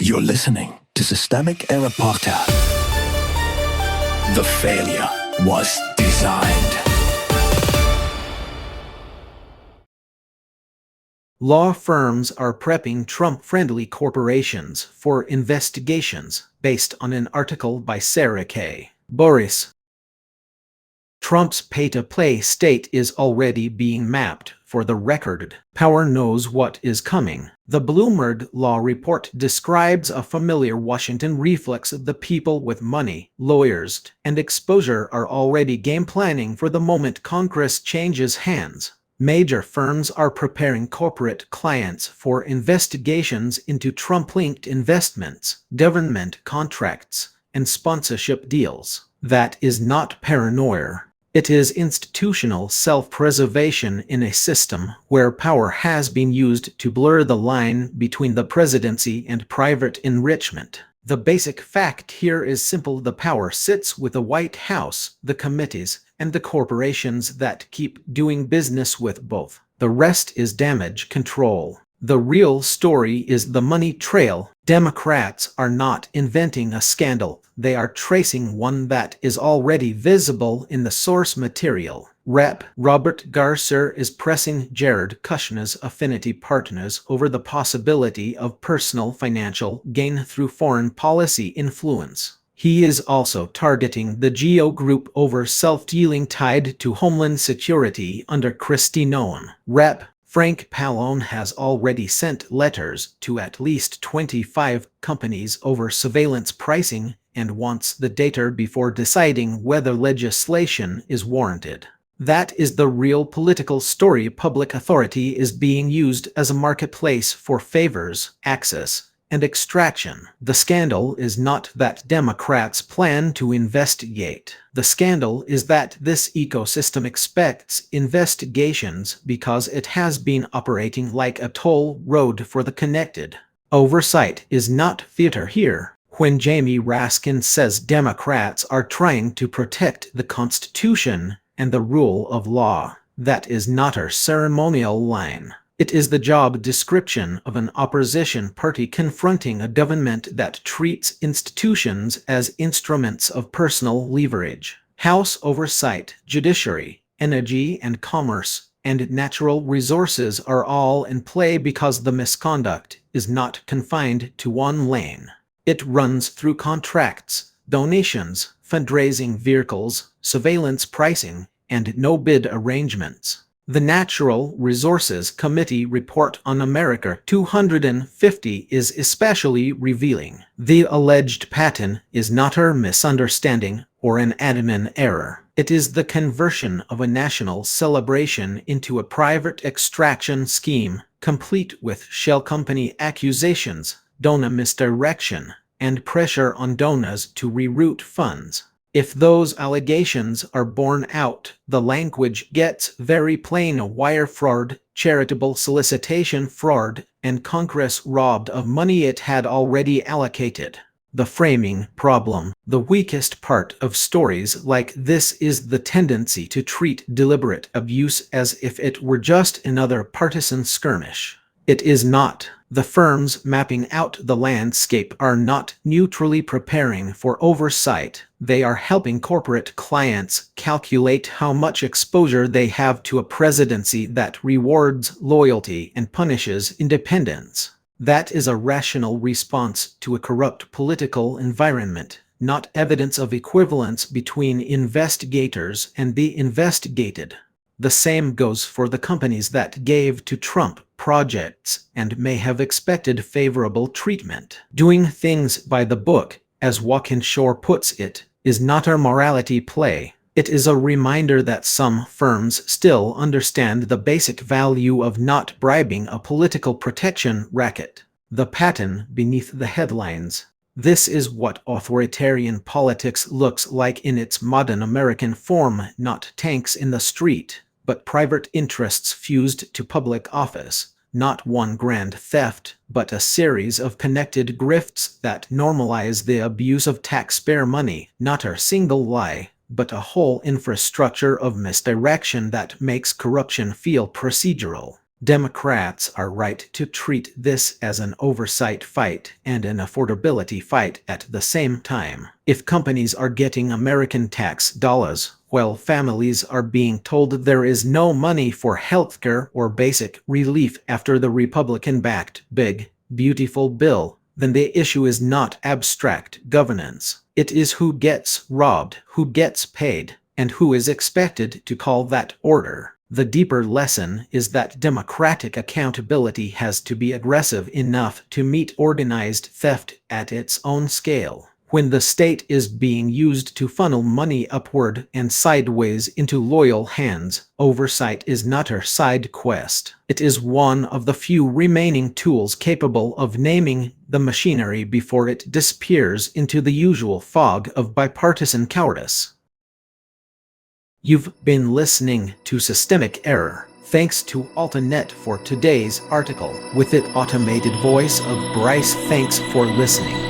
You're listening to Systemic Era Podcast. The failure was designed. Law firms are prepping Trump-friendly corporations for investigations, based on an article by Sarah K. Boris. Trump's pay-to-play state is already being mapped. For the record, power knows what is coming. The Bloomberg Law Report describes a familiar Washington reflex of the people with money, lawyers, and exposure are already game planning for the moment Congress changes hands. Major firms are preparing corporate clients for investigations into Trump-linked investments, government contracts, and sponsorship deals. That is not paranoia. It is institutional self-preservation in a system where power has been used to blur the line between the presidency and private enrichment. The basic fact here is simple: the power sits with the White House, the committees, and the corporations that keep doing business with both. The rest is damage control. The real story is the money trail. Democrats are not inventing a scandal. They are tracing one that is already visible in the source material. Rep. Robert Garcia is pressing Jared Kushner's Affinity partners over the possibility of personal financial gain through foreign policy influence. He is also targeting the GEO Group over self-dealing tied to Homeland Security under Kristi Noem. Rep. Frank Pallone has already sent letters to at least 25 companies over surveillance pricing and wants the data before deciding whether legislation is warranted. That is the real political story. Public authority is being used as a marketplace for favors, access, and extraction. The scandal is not that Democrats plan to investigate. The scandal is that this ecosystem expects investigations because it has been operating like a toll road for the connected. Oversight is not theater here. When Jamie Raskin says Democrats are trying to protect the Constitution and the rule of law, that is not a ceremonial line. It is the job description of an opposition party confronting a government that treats institutions as instruments of personal leverage. House oversight, judiciary, energy and commerce, and natural resources are all in play because the misconduct is not confined to one lane. It runs through contracts, donations, fundraising vehicles, surveillance pricing, and no-bid arrangements. The Natural Resources Committee report on America 250 is especially revealing. The alleged pattern is not a misunderstanding or an admin error. It is the conversion of a national celebration into a private extraction scheme, complete with shell company accusations, donor misdirection, and pressure on donors to reroute funds. If those allegations are borne out, the language gets very plain: wire fraud, charitable solicitation fraud, and Congress robbed of money it had already allocated. The framing problem. The weakest part of stories like this is the tendency to treat deliberate abuse as if it were just another partisan skirmish. It is not. The firms mapping out the landscape are not neutrally preparing for oversight. They are helping corporate clients calculate how much exposure they have to a presidency that rewards loyalty and punishes independence. That is a rational response to a corrupt political environment, not evidence of equivalence between investigators and the investigated. The same goes for the companies that gave to Trump projects and may have expected favorable treatment. Doing things by the book, as Walkinshaw puts it, is not a morality play. It is a reminder that some firms still understand the basic value of not bribing a political protection racket. The pattern beneath the headlines. This is what authoritarian politics looks like in its modern American form: not tanks in the street, but private interests fused to public office. Not one grand theft, but a series of connected grifts that normalize the abuse of taxpayer money. Not a single lie, but a whole infrastructure of misdirection that makes corruption feel procedural. Democrats are right to treat this as an oversight fight and an affordability fight at the same time. If companies are getting American tax dollars, while families are being told there is no money for healthcare or basic relief after the Republican-backed Big, Beautiful Bill, then the issue is not abstract governance. It is who gets robbed, who gets paid, and who is expected to call that order. The deeper lesson is that democratic accountability has to be aggressive enough to meet organized theft at its own scale. When the state is being used to funnel money upward and sideways into loyal hands, oversight is not a side quest. It is one of the few remaining tools capable of naming the machinery before it disappears into the usual fog of bipartisan cowardice. You've been listening to Systemic Error. Thanks to AltaNet for today's article. With it automated voice of Bryce. Thanks for listening.